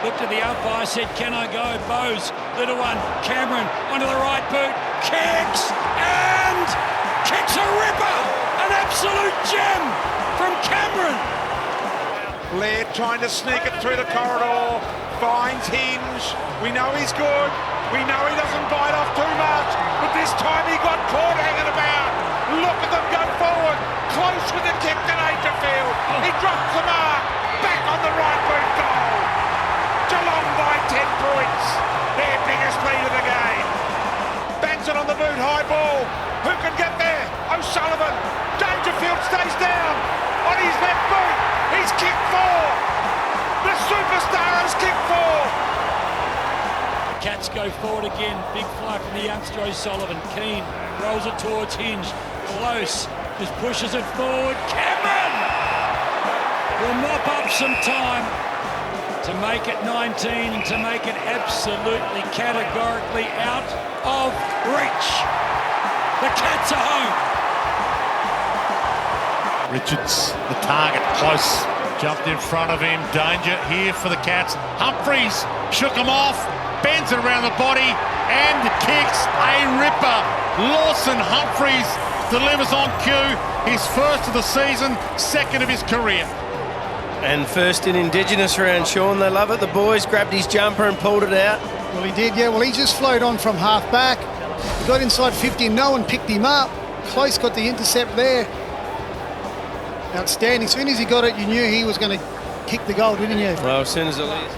looked at the umpire, said, can I go? Bose, little one, Cameron, onto the right boot, kicks, and kicks a ripper! An absolute gem from Cameron! Laird trying to sneak it through the corridor, finds Hinge. We know he's good, we know he doesn't bite off too much, but this time he got caught hanging about. Look at them go forward, close with the kick to Dangerfield. He drops the mark, back on the right boot goal. Geelong by 10 points, their biggest lead of the game. Bangs it on the boot, high ball. Who can get there? O'Sullivan. Dangerfield stays down on his left boot. He's kicked 4. The superstar has kicked 4. Cats go forward again. Big fly from the youngster O'Sullivan. Keane rolls it towards Hinge. Close. Just pushes it forward. Cameron will mop up some time to make it 19 and to make it absolutely categorically out of reach. The Cats are home. Richards, the target, close. Jumped in front of him. Danger here for the Cats. Humphries shook him off. Bends it around the body and kicks a ripper. Lawson Humphries delivers on cue. His first of the season, second of his career. And first in Indigenous round, Shaun. They love it. The boys grabbed his jumper and pulled it out. Well, he did, yeah. Well, he just flowed on from half back. He got inside 50 and no one picked him up. Close got the intercept there. Outstanding. As soon as he got it, you knew he was going to kick the goal, didn't you? Well, as soon as it leaves.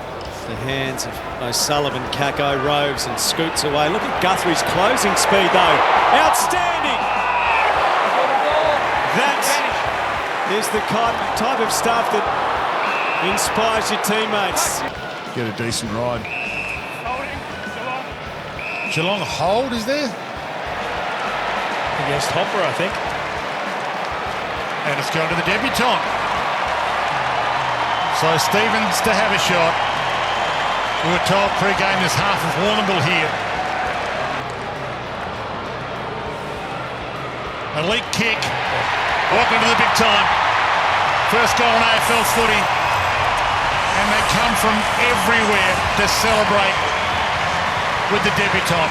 The hands of O'Sullivan, Kako roves and scoots away. Look at Guthrie's closing speed, though. Outstanding! That is the type of stuff that inspires your teammates. Get a decent ride. Geelong hold, is there? Against Hopper, I think. And it's gone to the debutant. So Stevens to have a shot. We were told pre-game there's half of Warrnambool here. Elite kick. Welcome to the big time. First goal in AFL footy. And they come from everywhere to celebrate with the debutant.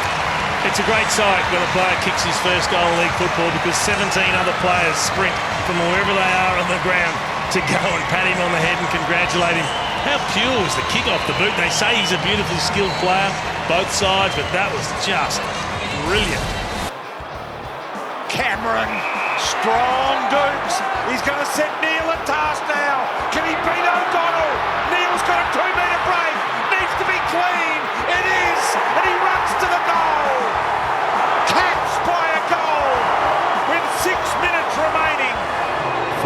It's a great sight when a player kicks his first goal in league football, because 17 other players sprint from wherever they are on the ground to go and pat him on the head and congratulate him. How pure was the kick off the boot? They say he's a beautifully skilled player, both sides, but that was just brilliant. Cameron, strong Dukes. He's going to set Neale at task now. Can he beat O'Donnell? Neale's got a 2-metre break. Needs to be clean. It is, and he runs to the goal. Cats by a goal with 6 minutes remaining.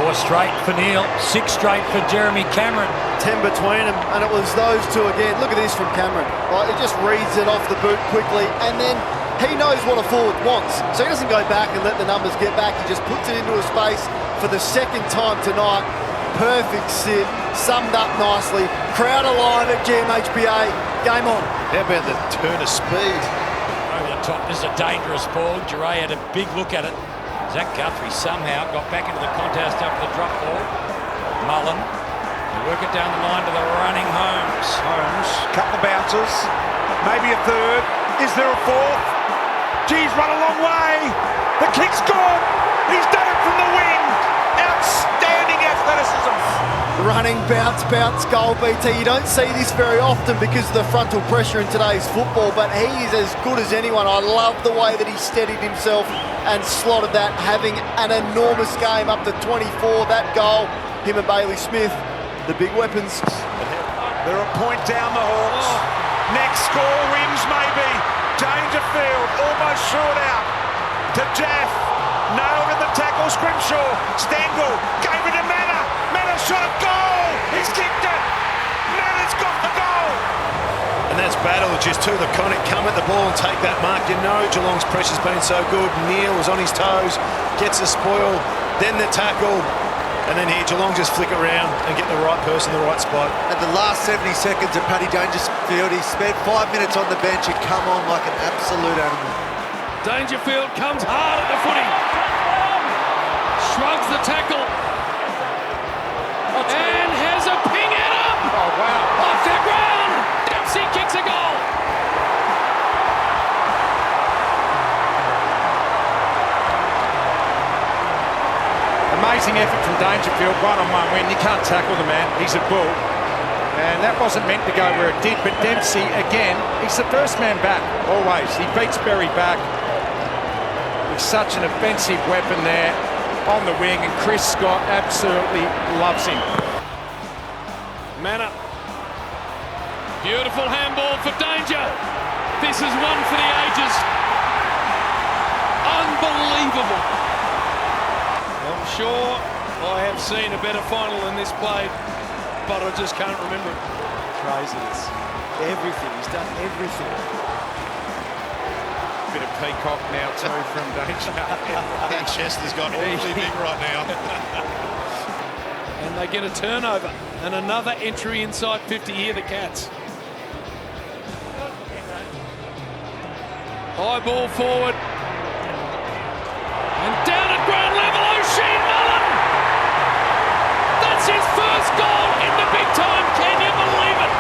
4 straight for Neale, 6 straight for Jeremy Cameron. 10 between them, and it was those two again. Look at this from Cameron. Like, he just reads it off the boot quickly, and then he knows what a forward wants. So he doesn't go back and let the numbers get back. He just puts it into a space for the second time tonight. Perfect sit, summed up nicely. Crowd alive at GMHBA. Game on. How about the turn of speed? Over the top, this is a dangerous ball. Duray had a big look at it. Zach Guthrie somehow got back into the contest after the drop ball. Mullen, they work it down the line to the running Holmes. Couple of bounces, maybe a third. Is there a fourth? Geez, run a long way. The kick's good. He's done it from the wing. Outstanding athleticism. Running, bounce goal, BT. You don't see this very often because of the frontal pressure in today's football, but he is as good as anyone. I love the way that he steadied himself and slotted that, having an enormous game up to 24. That goal, him and Bailey Smith, the big weapons. They're a point down the Hawks. Next score wins maybe. Dangerfield almost short out to Jaff. Nailed in the tackle, Scrimshaw. Stengel gave it to Manor. Manor shot a goal. He's kicked it. Manor's got the goal. And that's battle, just two that kind of come at the ball and take that mark. You know Geelong's pressure's been so good. Neale was on his toes, gets the spoil, then the tackle, and then here Geelong just flick around and get the right person in the right spot. At the last 70 seconds of Paddy Dangerfield, he spent 5 minutes on the bench and come on like an absolute animal. Dangerfield comes hard at the footy. Shrugs the tackle. And has a ping at him. Oh, wow. Off the ground. amazing effort from Dangerfield, one-on-one win. You can't tackle the man, he's a bull. And that wasn't meant to go where it did, but Dempsey, again, he's the first man back, always. He beats Berry back. He's such an offensive weapon there on the wing, and Chris Scott absolutely loves him. Manor. Beautiful handball for Danger. This is one for the ages. Unbelievable. I'm sure I have seen a better final than this played, but I just can't remember it. Craziness. Everything. He's done everything. Bit of peacock now too from Danger. That chest has got awfully big right now. And they get a turnover and another entry inside 50 here, the Cats. High ball forward. And down at ground level, O'Shea Mullen! That's his first goal in the big time, can you believe it?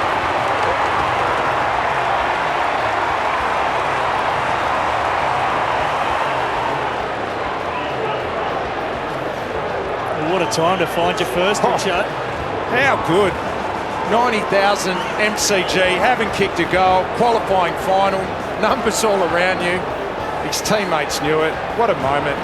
What a time to find your first one, Joe. How good. 90,000 MCG, haven't kicked a goal, qualifying final, numbers all around you. His teammates knew it. What a moment.